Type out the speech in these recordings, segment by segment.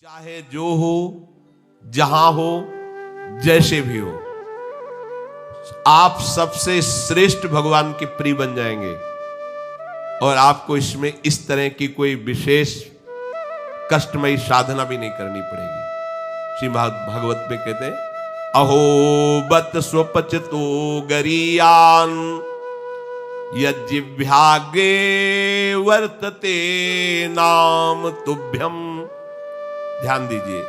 चाहे जो हो, जहां हो, जैसे भी हो, आप सबसे श्रेष्ठ भगवान के प्रिय बन जाएंगे। और आपको इसमें इस तरह की कोई विशेष कष्टमयी साधना भी नहीं करनी पड़ेगी। श्री भागवत में कहते हैं, अहो बत स्वपचतो गरीयान यज्जिह्वाग्रे वर्तते नाम तुभ्यम। ध्यान दीजिए,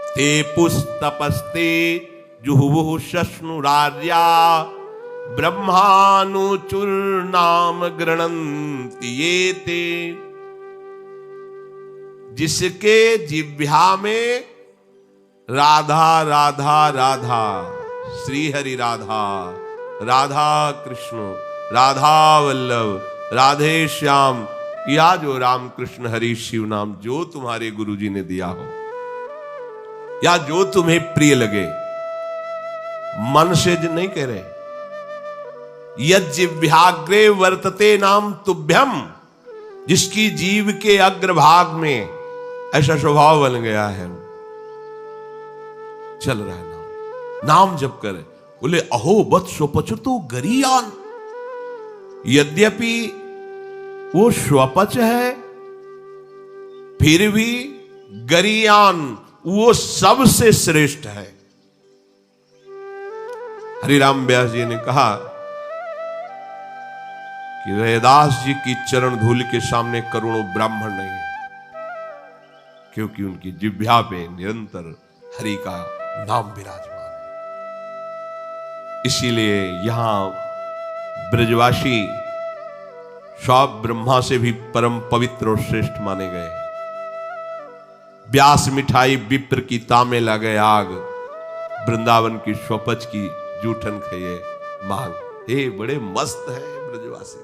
ते पुस्तपस्ते जुहुवुः शश्नुरार्या ब्रह्मानुचुर्नाम गृणन्ति ये ते। जिसके जिह्वा में राधा राधा राधा, श्री हरि राधा, राधा कृष्ण, राधा वल्लभ, राधे श्याम, या जो राम कृष्ण हरि शिव नाम जो तुम्हारे गुरुजी ने दिया हो या जो तुम्हें प्रिय लगे, मन से नहीं कह रहे, यज्जिह्वाग्रे वर्तते नाम तुभ्यम। जिसकी जीव के अग्रभाग में ऐसा स्वभाव बन गया है, चल रहा है नाम जप करे, बोले अहो बत स्वपचतो गरीयान। यद्यपि वो स्वपच है, फिर भी गरीयान वो सबसे श्रेष्ठ है। हरिराम व्यास जी ने कहा कि रैदास जी की चरण धूल के सामने करोड़ों ब्राह्मण नहीं है, क्योंकि उनकी जिह्वा पे निरंतर हरि का नाम विराजमान है। इसीलिए यहां ब्रजवासी सब ब्रह्मा से भी परम पवित्र और श्रेष्ठ माने गए। व्यास मिठाई विप्र की तामे लगे आग, वृंदावन की स्वपच की जूठन खाइए मांग। हे बड़े मस्त है ब्रजवासी।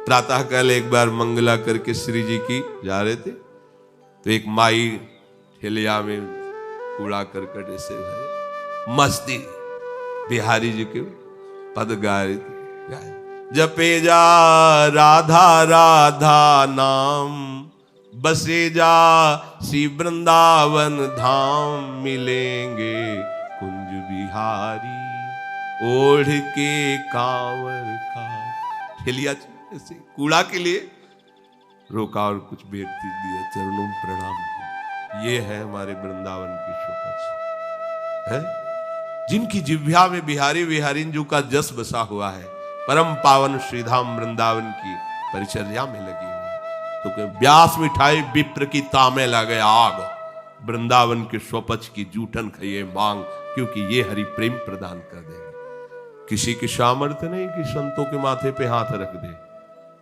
प्रातः काल एक बार मंगला करके श्री जी की जा रहे थे, तो एक माई ठेलिया में कूड़ा करकट ऐसे मस्ती बिहारी जी के पद गा रही थी। जपे जा राधा राधा नाम, बसे जा श्री वृंदावन धाम, मिलेंगे कुंज बिहारी ओढ़ के कांवर का। ठेलिया ऐसे कूड़ा के लिए रोका और कुछ भेंट दिया, चरणों में प्रणाम। ये है हमारे वृंदावन की शोभा है, जिनकी जिह्वा में बिहारी बिहारिंजू का जस बसा हुआ है, परम पावन श्रीधाम वृंदावन की परिचर्या में लगी हुई। तो व्यास मिठाई विप्र की तामे लगे आग, वृंदावन के स्वपच की जूठन खाइए मांग, क्योंकि ये हरि प्रेम प्रदान कर देंगे। किसी की सामर्थ्य नहीं कि संतों के माथे पे हाथ रख दे।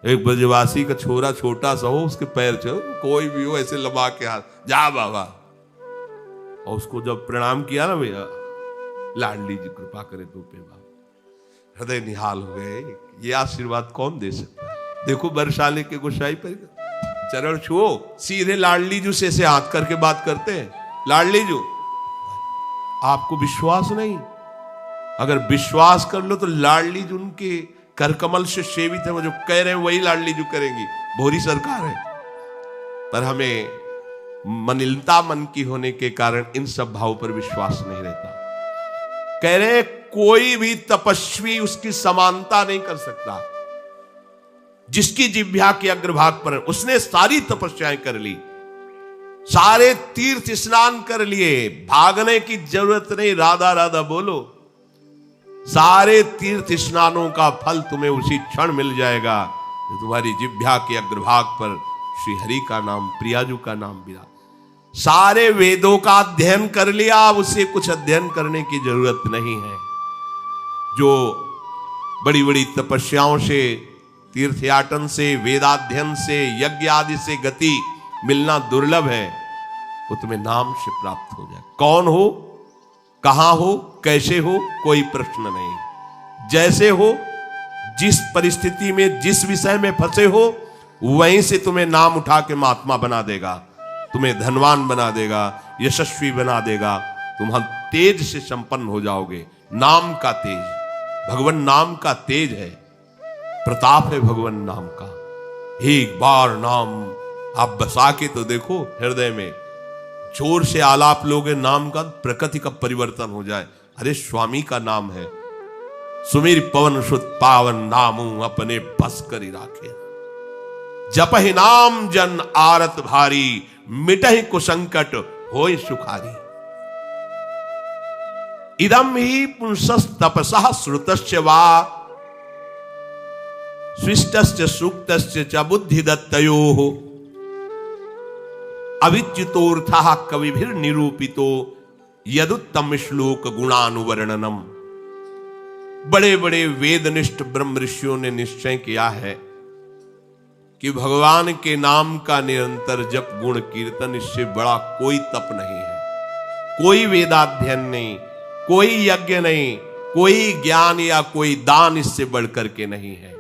एक ब्रजवासी का छोरा छोटा सा हो, उसके पैर छो, कोई भी हो ऐसे लबा के हाथ, जा बाबा। और उसको जब प्रणाम किया ना, भैया लाडली जी कृपा करे तो पे बाबा, हृदय निहाल हो गए। ये आशीर्वाद कौन दे सकता है? देखो बरसाले के गोसाई पर चरण छुओ, सीधे लाडली जू से ऐसे हाथ करके बात करते हैं। लाडली जू, आपको विश्वास नहीं? अगर विश्वास कर लो तो लाडली जू उनके करकमल से सेवित है, वो जो कह रहे हैं वही लाडली जू करेंगी। भोरी सरकार है, पर हमें मनिलता मन की होने के कारण इन सब भावों पर विश्वास नहीं रहता। कह रहे कोई भी तपस्वी उसकी समानता नहीं कर सकता। जिसकी जिह्वा के अग्रभाग पर उसने सारी तपस्याएं कर ली, सारे तीर्थ स्नान कर लिए, भागने की जरूरत नहीं, राधा राधा बोलो। सारे तीर्थ स्नानों का फल तुम्हें उसी क्षण मिल जाएगा जो तुम्हारी जिह्वा के अग्रभाग पर श्री हरि का नाम, प्रियाजू का नाम विराज। सारे वेदों का अध्ययन कर लिया, अब उसे कुछ अध्ययन करने की जरूरत नहीं है। जो बड़ी बड़ी तपस्याओं से, तीर्थयाटन से, वेदाध्ययन से, यज्ञ आदि से गति मिलना दुर्लभ है, वो तुम्हें नाम से प्राप्त हो जाए। कौन हो, कहां हो, कैसे हो, कोई प्रश्न नहीं। जैसे हो, जिस परिस्थिति में, जिस विषय में फंसे हो, वहीं से तुम्हें नाम उठा के महात्मा बना देगा, तुम्हें धनवान बना देगा, यशस्वी बना देगा। तुम तेज से संपन्न हो जाओगे। नाम का तेज, भगवान नाम का तेज है, प्रताप है भगवान नाम का। एक बार नाम आप बसा के तो देखो हृदय में, जोर से आलाप लोगे नाम का, प्रकृति का परिवर्तन हो जाए। अरे स्वामी का नाम है, सुमीर पवन सुत पावन नामू अपने बस करी राखे। जपहि नाम जन आरत भारी, मिटहि कुसंकट होय सुखारी। इदम ही पुंसस् तपसः श्रुतस्य वा, स्विष्टस्य सूक्तस्य च बुद्धि दत्तयोः। अविच्युतोऽर्थः कविभिर निरूपितो, यदुत्तम श्लोक गुणानुवर्णनम। बड़े बड़े वेदनिष्ठ ब्रह्म ऋषियों ने निश्चय किया है कि भगवान के नाम का निरंतर जप गुण कीर्तन, इससे बड़ा कोई तप नहीं है, कोई वेदाध्ययन नहीं, कोई यज्ञ नहीं, कोई ज्ञान या कोई दान इससे बढ़कर के नहीं है।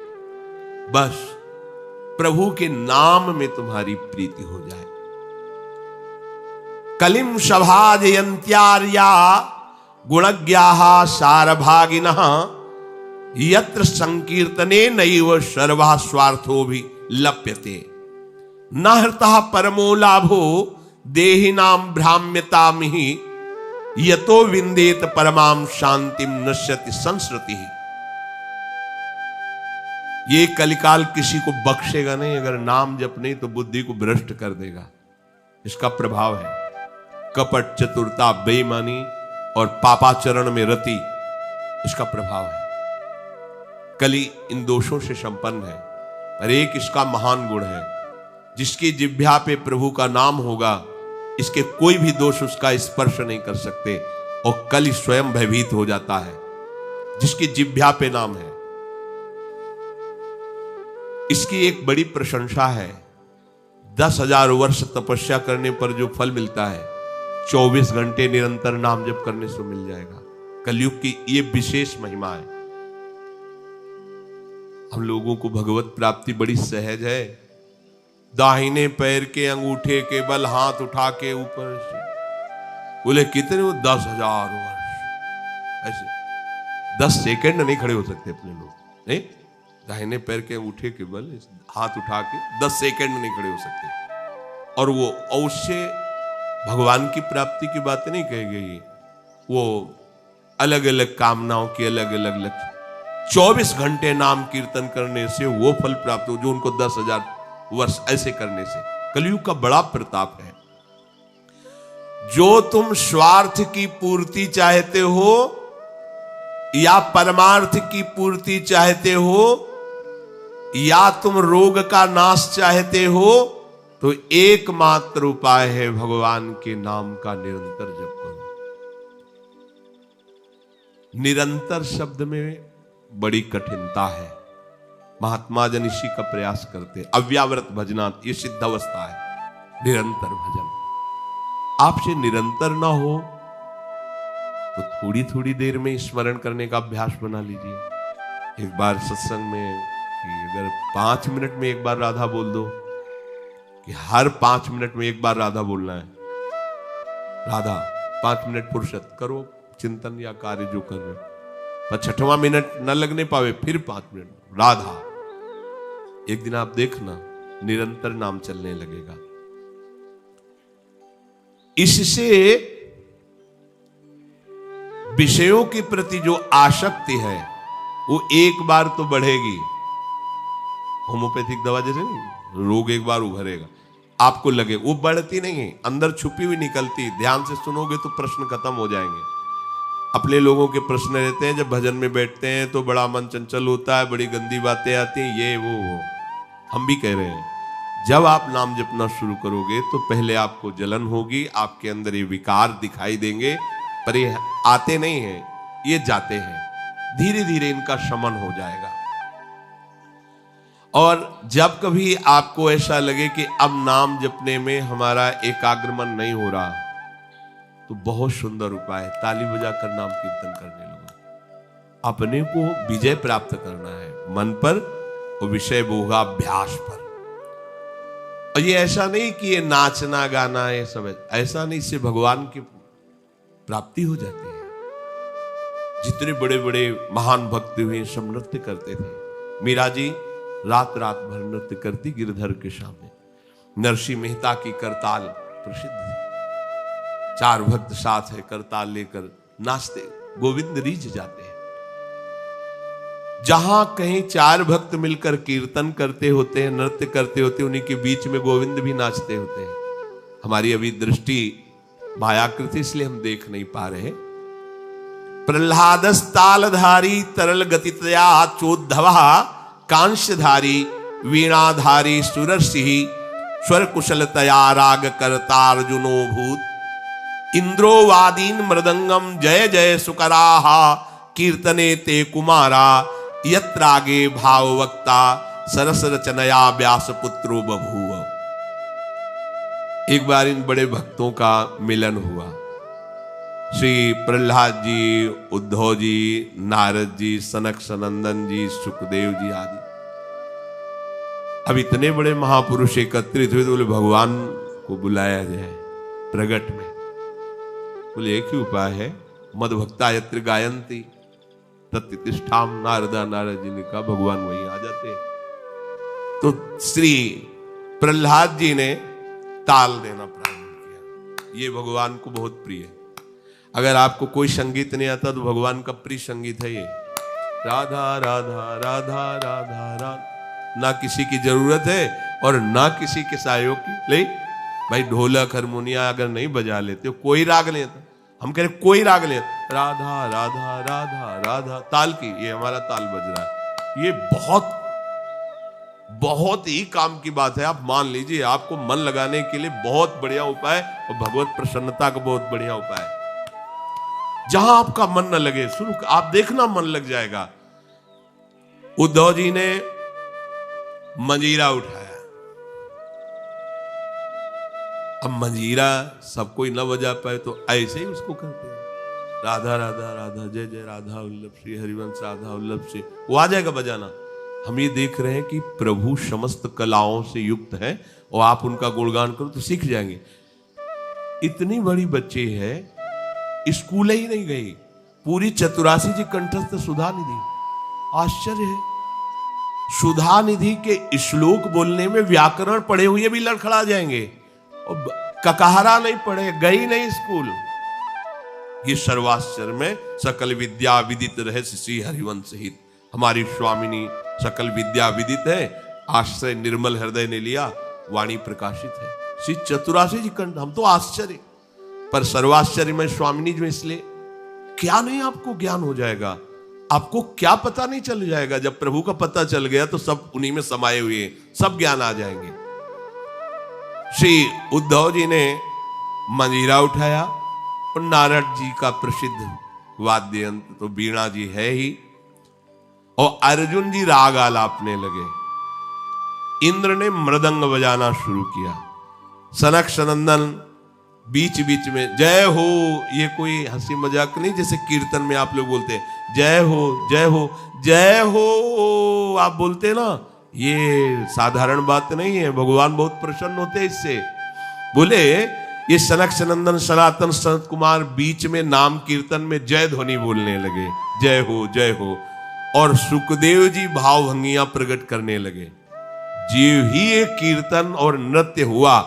बस प्रभु के नाम में तुम्हारी प्रीति हो जाए। कलिम सभाजयन्त्यार्या गुणज्ञाः सारभागिनः, यत्र संकीर्तने नैव सर्वः स्वार्थो भी लप्यते। न हृतः परमो लाभो देहिनां भ्राम्यतामिहि, यतो विन्देत परमां शांतिम नश्यति संस्कृति। ये कलिकाल किसी को बख्शेगा नहीं, अगर नाम जप नहीं तो बुद्धि को भ्रष्ट कर देगा। इसका प्रभाव है कपट, चतुरता, बेईमानी और पापाचरण में रति, इसका प्रभाव है। कली इन दोषों से संपन्न है, पर एक इसका महान गुण है, जिसकी जिह्वा पे प्रभु का नाम होगा, इसके कोई भी दोष उसका स्पर्श नहीं कर सकते, और कली स्वयं भयभीत हो जाता है जिसकी जिह्वा पे नाम है। इसकी एक बड़ी प्रशंसा है, 10,000 वर्ष तपस्या करने पर जो फल मिलता है, 24 घंटे निरंतर नाम जप करने से मिल जाएगा। कलयुग की ये विशेष महिमा है। हम लोगों को भगवत प्राप्ति बड़ी सहज है। दाहिने पैर के अंगूठे के बल हाथ उठा के ऊपर से, बोले कितने वो 10,000 वर्ष, ऐसे 10 सेकंड नहीं खड़े हो सकते अपने लोग, नहीं। दाहिने पैर के अंगूठे के बल हाथ उठा के 10 सेकंड नहीं खड़े हो सकते। और वो अवश्य भगवान की प्राप्ति की बात नहीं कही गई, वो अलग अलग कामनाओं की अलग अलग लक्ष्य। 24 घंटे नाम कीर्तन करने से वो फल प्राप्त हो जो उनको 10,000 वर्ष ऐसे करने से। कलयुग का बड़ा प्रताप है। जो तुम स्वार्थ की पूर्ति चाहते हो या परमार्थ की पूर्ति चाहते हो, या तुम रोग का नाश चाहते हो, तो एकमात्र उपाय है भगवान के नाम का निरंतर जप करो। निरंतर शब्द में बड़ी कठिनता है। महात्मा जन इसी का प्रयास करते। अव्यावृत भजनात्, ये सिद्ध अवस्था है निरंतर भजन। आपसे निरंतर ना हो तो थोड़ी थोड़ी देर में स्मरण करने का अभ्यास बना लीजिए। एक बार सत्संग में कि अगर 5 मिनट में एक बार राधा बोल दो, कि हर 5 मिनट में एक बार राधा बोलना है। राधा 5 मिनट फुर्सत करो, चिंतन या कार्य जो कर रहे हो, पर 6वां मिनट न लगने पावे फिर 5 मिनट राधा। एक दिन आप देखना निरंतर नाम चलने लगेगा। इससे विषयों के प्रति जो आसक्ति है वो एक बार तो बढ़ेगी। होम्योपैथिक दवा जैसे नहीं, रोग एक बार उभरेगा, आपको लगे वो बढ़ती नहीं है, अंदर छुपी हुई निकलती। ध्यान से सुनोगे तो प्रश्न खत्म हो जाएंगे। अपने लोगों के प्रश्न रहते हैं, जब भजन में बैठते हैं तो बड़ा मन चंचल होता है, बड़ी गंदी बातें आती हैं, ये वो। हम भी कह रहे हैं, जब आप नाम जपना शुरू करोगे तो पहले आपको जलन होगी, आपके अंदर ये विकार दिखाई देंगे, पर ये आते नहीं हैं, ये जाते हैं। धीरे धीरे इनका शमन हो जाएगा। और जब कभी आपको ऐसा लगे कि अब नाम जपने में हमारा एकाग्रमन नहीं हो रहा, तो बहुत सुंदर उपाय है, ताली बजाकर नाम कीर्तन करने लगो। अपने को विजय प्राप्त करना है मन पर और विषय भोगाभ्यास पर। और ये ऐसा नहीं कि ये नाचना गाना ये सब, ऐसा नहीं, इससे भगवान की प्राप्ति हो जाती है। जितने बड़े बड़े महान भक्त हुए सब नृत्य करते थे। मीरा जी रात रात भर नृत्य करती गिरधर के सामने। नरसिंह मेहता की करताल प्रसिद्ध थी। चार भक्त साथ है, करताल लेकर नाचते गोविंद रीझ जाते हैं। जहां कहीं चार भक्त मिलकर कीर्तन करते होते हैं, नृत्य करते होते हैं, उन्हीं के बीच में गोविंद भी नाचते होते हैं। हमारी अभी दृष्टि मायाकृति, इसलिए हम देख नहीं पा रहे। प्रह्लादस्तालधारी तरल गतितया चोद्धव कांस्यधारी वीणाधारी सुरसिंह स्वर कुशलतया राग करतार्जुनो भूत इंद्रो वादीन मृदंगम जय जय सुकराः कीर्तने ते कुमारा यत्रागे भाववक्ता सरस रचनया व्यास पुत्रो बभूव। एक बार इन बड़े भक्तों का मिलन हुआ। श्री प्रहलाद जी, उद्धव जी, नारद जी, सनक सनंदन जी, सुखदेव जी आदि। अब इतने बड़े महापुरुष एकत्रित हुए तो बोले भगवान को बुलाया जाए प्रगट में। बोले एक ही उपाय है, मद भक्ता यत्र गायंती तत्तिष्ठाम। नारदा नारद जी ने कहा भगवान वहीं आ जाते हैं। तो श्री प्रहलाद जी ने ताल देना प्रारंभ किया। ये भगवान को बहुत प्रिय है। अगर आपको कोई संगीत नहीं आता तो भगवान का प्रिय संगीत है ये, राधा राधा राधा राधा राधा। ना किसी की जरूरत है और ना किसी के सहयोग की। ले भाई ढोलक हारमोनिया अगर नहीं बजा लेते हो, कोई राग लेते, हम कह रहे कोई राग ले, राधा राधा राधा राधा ताल की, ये हमारा ताल बज रहा है। ये बहुत बहुत ही काम की बात है। आप मान लीजिए, आपको मन लगाने के लिए बहुत बढ़िया उपाय और भगवत प्रसन्नता का बहुत बढ़िया उपाय। जहां आपका मन न लगे, शुरू आप देखना मन लग जाएगा। उद्धव जी ने मंजीरा उठाया। अब मंजीरा सब कोई न बजा पाए तो ऐसे ही उसको करते हैं, राधा राधा राधा जय जय राधा वल्लभ श्री हरिवंश राधा वल्लभ से वो आ जाएगा बजाना। हम ये देख रहे हैं कि प्रभु समस्त कलाओं से युक्त है और आप उनका गुणगान करो तो सीख जाएंगे। इतनी बड़ी बच्ची है, स्कूल ही नहीं गई, पूरी चतुरासी जी कंठस्थ सुधा निधि। आश्चर्य है, सुधा निधि के श्लोक बोलने में व्याकरण पढ़े हुए भी लड़खड़ा जाएंगे और ककहरा नहीं पढ़े, गई नहीं स्कूल। ये सर्वाश्चर्य में सकल विद्या विदित रहस्य श्री हरिवंश हित। हमारी स्वामिनी सकल विद्या विदित है, आश्रय निर्मल हृदय ने लिया, वाणी प्रकाशित है। श्री चतुरासी जी कंठ, हम तो आश्चर्य, पर सर्वाश्चर्य में स्वामिनी जो, इसलिए क्या नहीं आपको ज्ञान हो जाएगा। आपको क्या पता नहीं चल जाएगा। जब प्रभु का पता चल गया तो सब उन्हीं में समाये हुए, सब ज्ञान आ जाएंगे। श्री उद्धव जी ने मंजीरा उठाया और नारद जी का प्रसिद्ध वाद्य यंत्र तो वीणा जी है ही, और अर्जुन जी राग आलापने लगे। इंद्र ने मृदंग बजाना शुरू किया। सनक सनंदन बीच बीच में जय हो, ये कोई हंसी मजाक नहीं, जैसे कीर्तन में आप लोग बोलते हैं जय हो जय हो जय हो, आप बोलते ना, ये साधारण बात नहीं है। भगवान बहुत प्रसन्न होते हैं इससे। बोले ये सनक सनंदन सनातन सनत कुमार बीच में नाम कीर्तन में जय ध्वनि बोलने लगे, जय हो जय हो। और सुखदेव जी भावभंगियां प्रकट करने लगे। जीव ही एक कीर्तन और नृत्य हुआ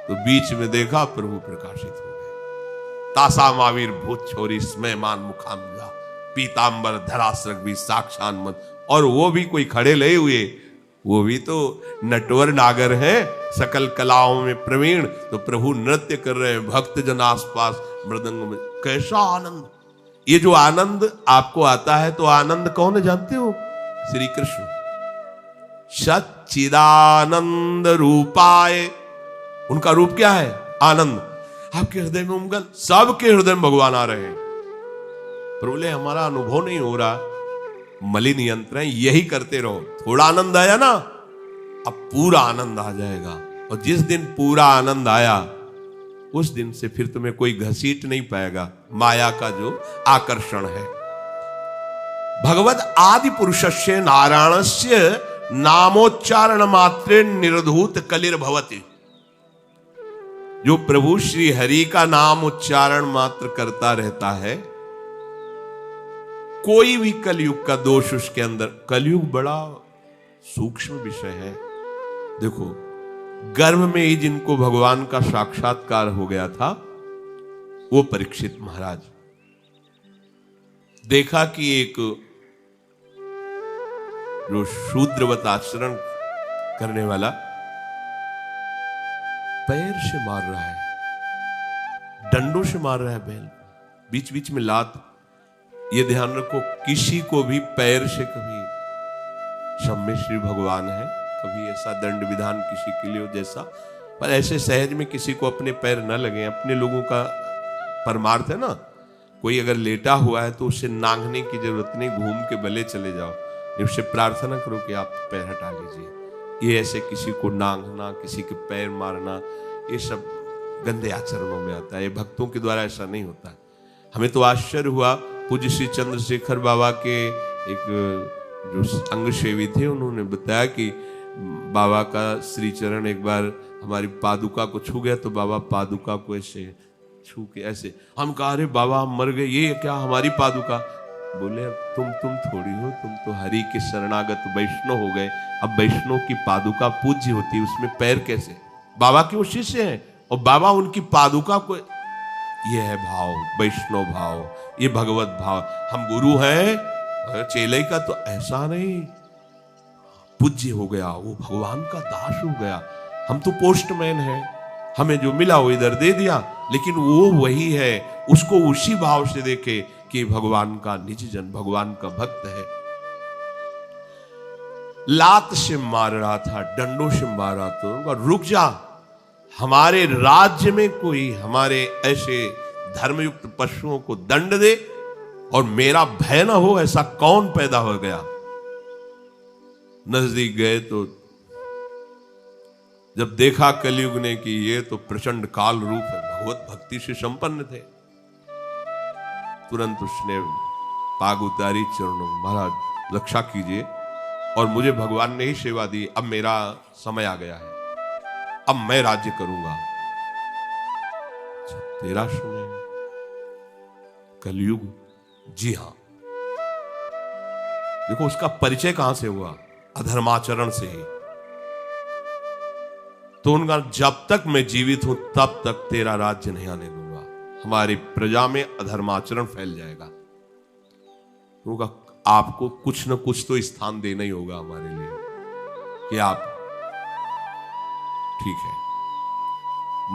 तो बीच में देखा प्रभु प्रकाशित हो गए। तासा मावीर भूत छोरी स्मयमान मुखाम्जा पीतांबर धरासरग भी साक्षात मत। और वो भी कोई खड़े लगे हुए, वो भी तो नटवर नागर है, सकल कलाओं में प्रवीण। तो प्रभु नृत्य कर रहे हैं, भक्त जन आसपास मृदंग में। कैसा आनंद! ये जो आनंद आपको आता है, तो आनंद कौन है जानते हो? श्री कृष्ण। सच्चिदानंद रूपाय, उनका रूप क्या है? आनंद। आपके हृदय में उमगल, सबके हृदय में भगवान आ रहे हैं। बोले हमारा अनुभव नहीं हो रहा, मलिन यंत्र है, यही करते रहो। थोड़ा आनंद आया ना, अब पूरा आनंद आ जाएगा। और जिस दिन पूरा आनंद आया, उस दिन से फिर तुम्हें कोई घसीट नहीं पाएगा। माया का जो आकर्षण है। भगवद आदि पुरुषस्य नारायणस्य नामोच्चारण मात्रे निर्धूत कलिर्भवति। जो प्रभु श्री हरि का नाम उच्चारण मात्र करता रहता है, कोई भी कलयुग का दोष उसके अंदर। कलयुग बड़ा सूक्ष्म विषय है। देखो, गर्भ में ही जिनको भगवान का साक्षात्कार हो गया था, वो परीक्षित महाराज देखा कि एक जो शूद्रवत आचरण करने वाला पैर से मार रहा है, डंडों से मार रहा है बैल, बीच बीच में लात। ये ध्यान रखो, किसी को भी पैर से कभी, सब में श्री भगवान है, कभी ऐसा दंड विधान किसी के लिए हो जैसा, पर ऐसे सहज में किसी को अपने पैर न लगे। अपने लोगों का परमार्थ है ना, कोई अगर लेटा हुआ है तो उसे नांगने की जरूरत नहीं, घूम के भले चले जाओ, उससे प्रार्थना करो कि आप पैर हटा लीजिए। ये ऐसे किसी को नांगना, किसी के पैर मारना, ये सब गंदे आचरणों में आता है। ये भक्तों के द्वारा ऐसा नहीं होता। हमें तो आश्चर्य हुआ, पूज्य श्री चंद्रशेखर बाबा के एक जो अंग सेवी थे, उन्होंने बताया कि बाबा का श्री चरण एक बार हमारी पादुका को छू गया तो बाबा पादुका को ऐसे छू के ऐसे, हम कहा अरे बाबा हम मर गए, ये क्या हमारी पादुका? बोले अब तुम थोड़ी हो, तुम तो हरि के शरणागत वैष्णव हो गए। अब वैष्णव की पादुका पूज्य होती है, उसमें पैर कैसे? बाबा के वो शिष्य हैं और बाबा उनकी पादुका को, ये है भाव, वैष्णव भाव, ये भगवत भाव। हम गुरु हैं, चेले का तो ऐसा नहीं, पूज्य हो गया, वो भगवान का दास हो गया। हम तो पोस्टमैन हैं, हमें जो मिला वो इधर दे दिया, लेकिन वो वही है, उसको उसी भाव से देखे कि भगवान का निज जन, भगवान का भक्त है। लात से मार रहा था, डंडों से मार रहा था, उनका रुक जा, हमारे राज्य में कोई हमारे ऐसे धर्मयुक्त पशुओं को दंड दे और मेरा भय न हो, ऐसा कौन पैदा हो गया? नजदीक गए तो जब देखा कलयुग ने कि ये तो प्रचंड काल रूप है, भगवत भक्ति से संपन्न थे, तुरंत उसने पाग उतारी चरणों में, महाराज रक्षा कीजिए और मुझे भगवान ने ही सेवा दी, अब मेरा समय आ गया है, अब मैं राज्य करूंगा। तेरा समय कलयुग? जी हां। देखो उसका परिचय कहां से हुआ? अधर्माचरण से ही। तो उनका जब तक मैं जीवित हूं तब तक तेरा राज्य नहीं आने दूंगा, हमारी प्रजा में अधर्माचरण फैल जाएगा। उनका आपको कुछ न कुछ तो स्थान देना ही होगा हमारे लिए कि आप ठीक है,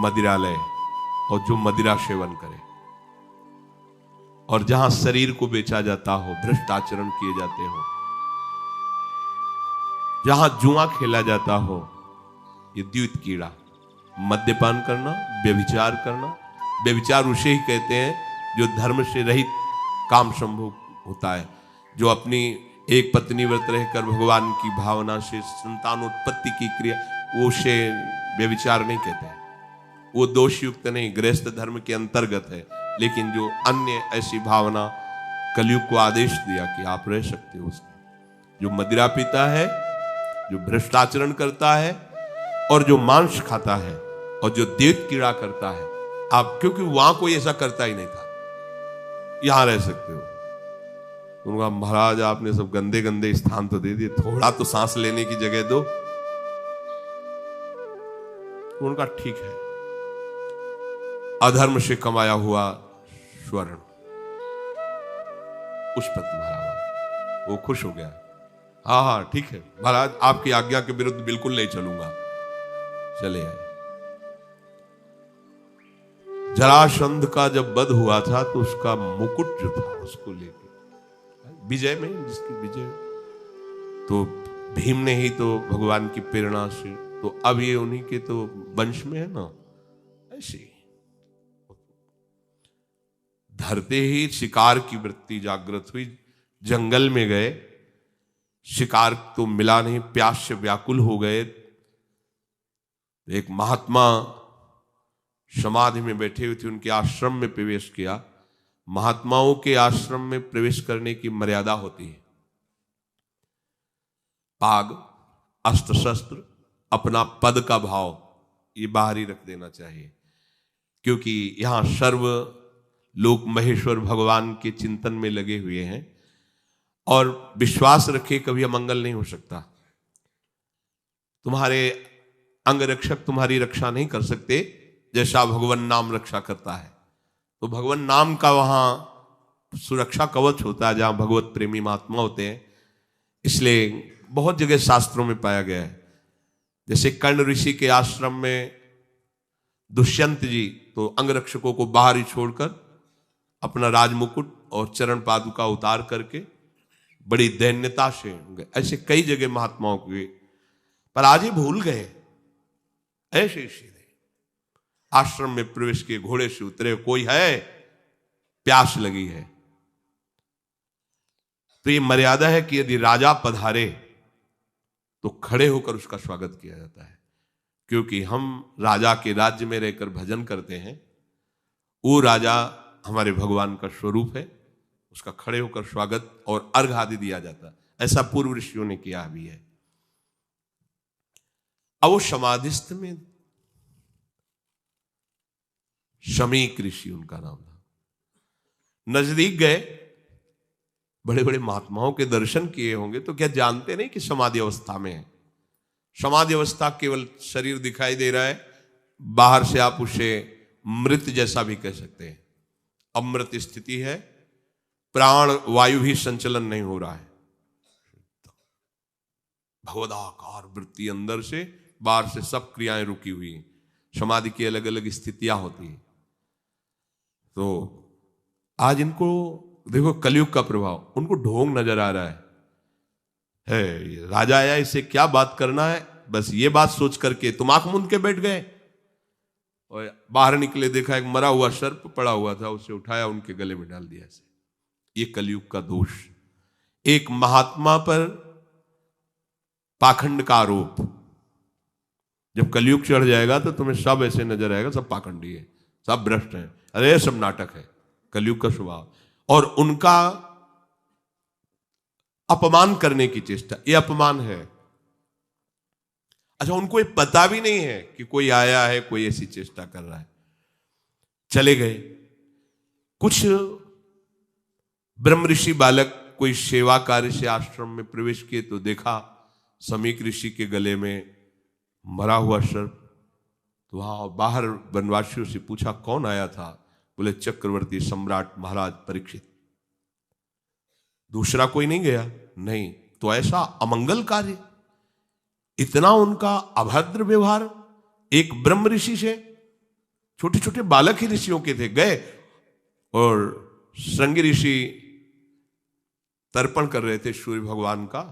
मदिरालय और जो मदिरा सेवन करे और जहां शरीर को बेचा जाता हो, भ्रष्टाचरण किए जाते हो, जहां जुआ खेला जाता हो, ये द्वैत कीड़ा, मद्यपान करना, व्यभिचार करना। व्यभिचार उसे ही कहते हैं जो धर्म से रहित काम संभोग होता है, जो अपनी एक पत्नी व्रत रहकर भगवान की भावना से संतानोत्पत्ति की क्रिया, वो उसे व्यभिचार नहीं कहते हैं, वो दोष युक्त नहीं, गृहस्थ धर्म के अंतर्गत है। लेकिन जो अन्य ऐसी भावना कलयुग को आदेश दिया कि आप रह सकते हो, उसमें जो मदिरा पीता है, जो भ्रष्टाचरण करता है और जो मांस खाता है और जो दैत्य कीड़ा करता है, आप, क्योंकि वहां कोई ऐसा करता ही नहीं था, यहां रह सकते हो। उनका महाराज आपने सब गंदे गंदे स्थान तो दे दिए, थोड़ा तो सांस लेने की जगह दो। उनका ठीक है, अधर्म से कमाया हुआ स्वर्ण पुष्पत महाराज, वो खुश हो गया। हाँ हाँ ठीक है महाराज, आपकी आज्ञा के विरुद्ध बिल्कुल नहीं चलूंगा। चले आए। जरासंध का जब वध हुआ था तो उसका मुकुट जो था उसको लेके विजय में, जिसकी विजय, तो भीम ने ही तो भगवान की प्रेरणा से, तो अब ये उन्हीं के तो वंश में है ना, ऐसे धरते ही शिकार की वृत्ति जागृत हुई। जंगल में गए, शिकार तो मिला नहीं, प्यास से व्याकुल हो गए। एक महात्मा समाधि में बैठे हुए थे, उनके आश्रम में प्रवेश किया। महात्माओं के आश्रम में प्रवेश करने की मर्यादा होती है। पाग, अस्त्र शस्त्र, अपना पद का भाव ये बाहर ही रख देना चाहिए, क्योंकि यहां सर्व लोक महेश्वर भगवान के चिंतन में लगे हुए हैं और विश्वास रखे कभी अमंगल नहीं हो सकता। तुम्हारे अंग रक्षक तुम्हारी रक्षा नहीं कर सकते जैसा भगवान नाम रक्षा करता है। तो भगवान नाम का वहां सुरक्षा कवच होता है जहां भगवत प्रेमी महात्मा होते हैं। इसलिए बहुत जगह शास्त्रों में पाया गया है। जैसे कर्ण ऋषि के आश्रम में दुष्यंत जी तो अंगरक्षकों को बाहर ही छोड़कर अपना राजमुकुट और चरण पादुका उतार करके बड़ी दैन्यता से, ऐसे कई जगह महात्माओं के, पर आज ही भूल गए। ऐसे सीधे आश्रम में प्रवेश किए, घोड़े से उतरे, कोई है, प्यास लगी है। तो ये मर्यादा है कि यदि राजा पधारे तो खड़े होकर उसका स्वागत किया जाता है, क्योंकि हम राजा के राज्य में रहकर भजन करते हैं। वो राजा हमारे भगवान का स्वरूप है, उसका खड़े होकर स्वागत और अर्घ आदि दिया जाता है। ऐसा पूर्व ऋषियों ने किया भी है। अब वो समाधिस्थ में शमीक ऋषि उनका नाम था, नजदीक गए, बड़े बड़े महात्माओं के दर्शन किए होंगे तो क्या जानते नहीं कि समाधि अवस्था में है। समाधि अवस्था केवल शरीर दिखाई दे रहा है, बाहर से आप उसे मृत जैसा भी कह सकते हैं। अमृत स्थिति है, प्राण वायु भी संचलन नहीं हो रहा है, भगवदाकार वृत्ति अंदर से, बाहर से सब क्रियाएं रुकी हुई हैं। समाधि की अलग अलग स्थितियां होती हैं। तो आज इनको देखो, कलयुग का प्रभाव, उनको ढोंग नजर आ रहा है राजा आया, इसे क्या बात करना है, बस ये बात सोच करके तुम आंख मूंद के बैठ गए। और बाहर निकले, देखा एक मरा हुआ सर्प पड़ा हुआ था, उसे उठाया, उनके गले में डाल दिया। ऐसे ये कलयुग का दोष। एक महात्मा पर पाखंड का आरोप, जब कलयुग चढ़ जाएगा तो तुम्हें सब ऐसे नजर आएगा, सब पाखंडी है, सब भ्रष्ट हैं, अरे सब नाटक है, कलयुग का स्वभाव। और उनका अपमान करने की चेष्टा, ये अपमान है। अच्छा, उनको ये पता भी नहीं है कि कोई आया है, कोई ऐसी चेष्टा कर रहा है। चले गए। कुछ ब्रह्म ऋषि बालक कोई सेवा कार्य से आश्रम में प्रवेश किए तो देखा शमीक ऋषि के गले में मरा हुआ सर्प। तो वहां बाहर वनवासियों से पूछा कौन आया था, बोले चक्रवर्ती सम्राट महाराज परीक्षित। दूसरा कोई नहीं गया? नहीं। तो ऐसा अमंगल कार्य, इतना उनका अभद्र व्यवहार एक ब्रह्म ऋषि से, छोटे छोटे बालक ही ऋषियों के थे, गए और श्रृंगी ऋषि तर्पण कर रहे थे सूर्य भगवान का,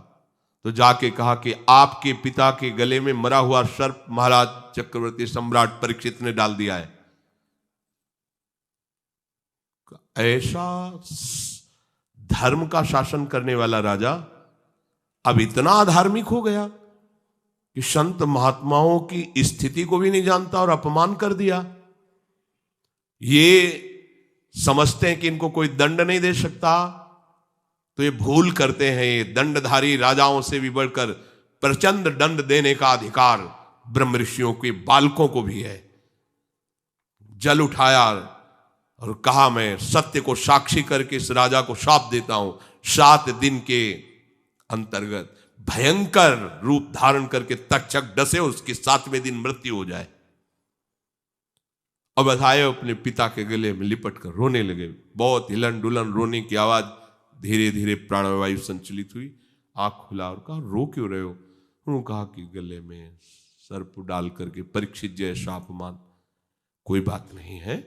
तो जाके कहा कि आपके पिता के गले में मरा हुआ सर्प महाराज चक्रवर्ती सम्राट परीक्षित ने डाल दिया है। ऐसा धर्म का शासन करने वाला राजा अब इतना अधार्मिक हो गया कि संत महात्माओं की स्थिति को भी नहीं जानता और अपमान कर दिया। ये समझते हैं कि इनको कोई दंड नहीं दे सकता, तो ये भूल करते हैं। ये दंडधारी राजाओं से भी बढ़कर प्रचंड दंड देने का अधिकार ब्रह्म ऋषियों के बालकों को भी है। जल उठाया और कहा मैं सत्य को साक्षी करके इस राजा को शाप देता हूं, 7 दिन के अंतर्गत भयंकर रूप धारण करके तक्षक डसे, उसके 7वें दिन मृत्यु हो जाए। अब आए अपने पिता के गले में लिपट कर रोने लगे। बहुत हिलन डुलन रोने की आवाज, धीरे धीरे प्राणवायु संचलित हुई। आंख खुला और कहा रो क्यों रहे हो? उन्होंने कहा कि गले में सर्प डाल करके परीक्षित जैसा अपमान, कोई बात नहीं है,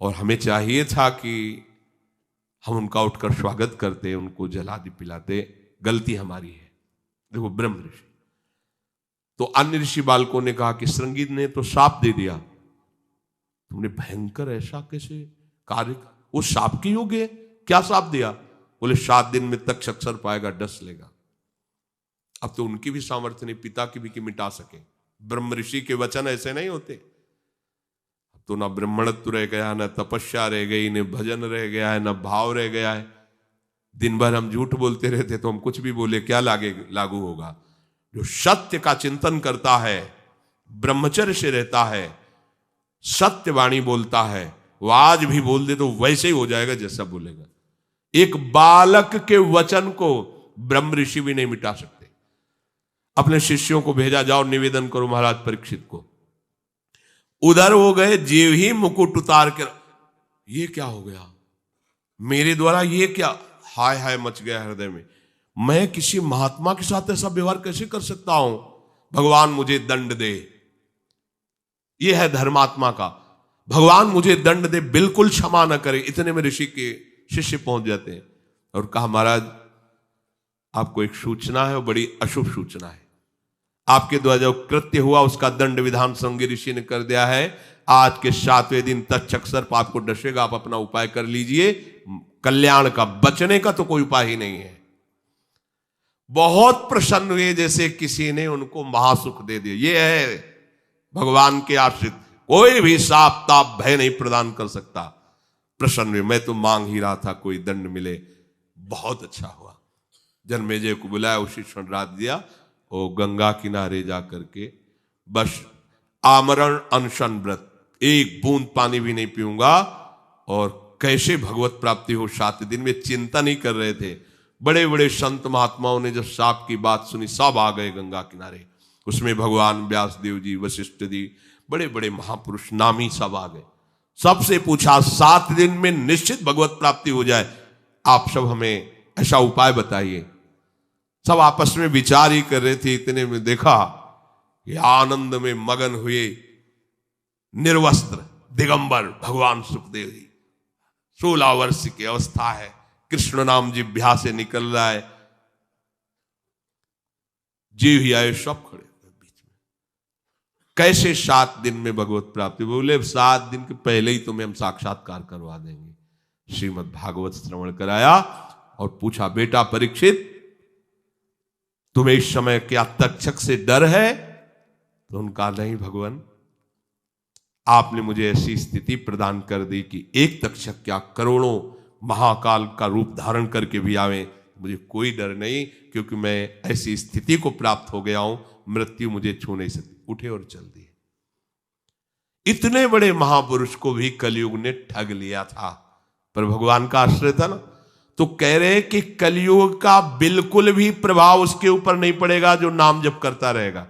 और हमें चाहिए था कि हम उनका उठकर स्वागत करते, उनको जलादि पिलाते, गलती हमारी है। देखो ब्रह्म ऋषि। तो अन्य ऋषि बालकों ने कहा कि श्रृंगी ने तो शाप दे दिया, तुमने भयंकर ऐसा कैसे कार्य, वो शाप के योग्य है? क्या शाप दिया? बोले 7 दिन में तक्षक सर्प आएगा, डस लेगा। अब तो उनकी भी सामर्थ्य नहीं, पिता की भी कि मिटा सके। ब्रह्म ऋषि के वचन ऐसे नहीं होते। अब तो ना ब्राह्मणत्व रह गया, ना तपस्या रह गई, न भजन रह गया है, ना भाव रह गया है। दिन भर हम झूठ बोलते रहते तो हम कुछ भी बोले क्या लागू होगा? जो सत्य का चिंतन करता है, ब्रह्मचर्य से रहता है, सत्यवाणी बोलता है, वो आज भी बोल दे तो वैसे ही हो जाएगा जैसा बोलेगा। एक बालक के वचन को ब्रह्म ऋषि भी नहीं मिटा सकते। अपने शिष्यों को भेजा, जाओ निवेदन करो महाराज परीक्षित को। उधर हो गए, जीव ही मुकुट उतार कर ये क्या हो गया, मेरे द्वारा ये क्या, हाय हाय मच गया हृदय में। मैं किसी महात्मा के साथ ऐसा व्यवहार कैसे कर सकता हूं, भगवान मुझे दंड दे। ये है धर्मात्मा का, भगवान मुझे दंड दे, बिल्कुल क्षमा न करे। इतने में ऋषि के शिष्य पहुंच जाते हैं और कहा महाराज आपको एक सूचना है, वो बड़ी अशुभ सूचना है। आपके द्वारा जो कृत्य हुआ उसका दंड विधान संज्ञ ऋषि ने कर दिया है। आज के 7वें दिन तक्षक सर्प आपको डसेगा, आप अपना उपाय कर लीजिए। कल्याण का, बचने का तो कोई उपाय ही नहीं है। बहुत प्रसन्न हुए, जैसे किसी ने उनको महासुख दे दिया। ये है भगवान के आश्रित, कोई भी साप ताप भय नहीं प्रदान कर सकता। प्रसन्न हुए, मैं तो मांग ही रहा था कोई दंड मिले। बहुत अच्छा हुआ, जन्मेजय को बुलाया, उसी क्षण रात दिया। और गंगा किनारे जा करके बस आमरण अनशन व्रत, एक बूंद पानी भी नहीं पीऊंगा, और कैसे भगवत प्राप्ति हो 7 दिन में चिंता नहीं कर रहे थे। बड़े बड़े संत महात्माओं ने जब साप की बात सुनी, सब आ गए गंगा किनारे। उसमें भगवान व्यासदेव जी, वशिष्ठ जी, बड़े बड़े महापुरुष नामी सब आ गए। सबसे पूछा 7 दिन में निश्चित भगवत प्राप्ति हो जाए, आप सब हमें ऐसा उपाय बताइए। सब आपस में विचार ही कर रहे थे। इतने में देखा कि आनंद में मगन हुए निर्वस्त्र दिगंबर भगवान सुखदेव जी, 16 वर्ष की अवस्था है, कृष्ण नाम जिह्वा से निकल रहा है, जीव ही आए, सब खड़े बीच में। कैसे 7 दिन में भगवत प्राप्ति? बोले 7 दिन के पहले ही तुम्हें हम साक्षात्कार करवा देंगे। श्रीमद् भागवत श्रवण कराया और पूछा, बेटा परीक्षित तुम्हें इस समय क्या तक्षक से डर है? तो उनका नहीं भगवान, आपने मुझे ऐसी स्थिति प्रदान कर दी कि एक तक्षक क्या करोड़ों महाकाल का रूप धारण करके भी आवे, मुझे कोई डर नहीं, क्योंकि मैं ऐसी स्थिति को प्राप्त हो गया हूं, मृत्यु मुझे छू नहीं सकती। उठे और चल दिए। इतने बड़े महापुरुष को भी कलयुग ने ठग लिया था, पर भगवान का आश्रय था ना। तो कह रहे कि कलयुग का बिल्कुल भी प्रभाव उसके ऊपर नहीं पड़ेगा जो नाम जप करता रहेगा।